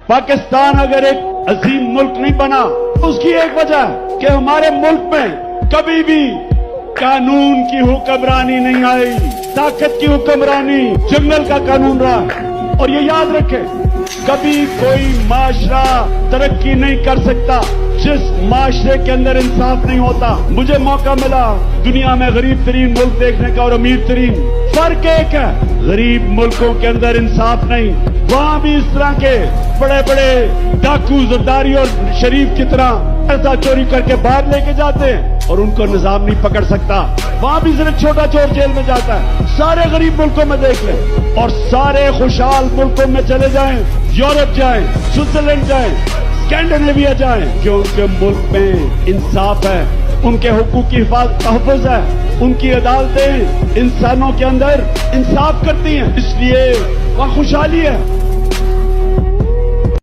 پاکستان اگر ایک عظیم ملک نہیں بنا تو اس کی ایک وجہ ہے کہ ہمارے ملک میں کبھی بھی قانون کی حکمرانی نہیں آئی، طاقت کی حکمرانی جنگل کا قانون رہا۔ اور یہ یاد رکھیں، کبھی کوئی معاشرہ ترقی نہیں کر سکتا جس معاشرے کے اندر انصاف نہیں ہوتا۔ مجھے موقع ملا دنیا میں غریب ترین ملک دیکھنے کا اور امیر ترین، فرق ایک ہے، غریب ملکوں کے اندر انصاف نہیں، وہاں بھی اس طرح کے بڑے بڑے ڈاکو زرداری اور شریف کی طرح پیسہ چوری کر کے باہر لے کے جاتے ہیں اور ان کو نظام نہیں پکڑ سکتا، وہاں بھی صرف چھوٹا چور جیل میں جاتا ہے۔ سارے غریب ملکوں میں دیکھ لیں اور سارے خوشحال ملکوں میں چلے جائیں، یورپ جائیں، سوئٹزرلینڈ جائیں، اسکینڈینیویا جائیں، کہ ان کے ملک میں انصاف ہے، ان کے حقوق کی تحفظ ہے، ان کی عدالتیں انسانوں کے اندر انصاف کرتی ہیں، اس لیے وہاں خوشحالی ہے۔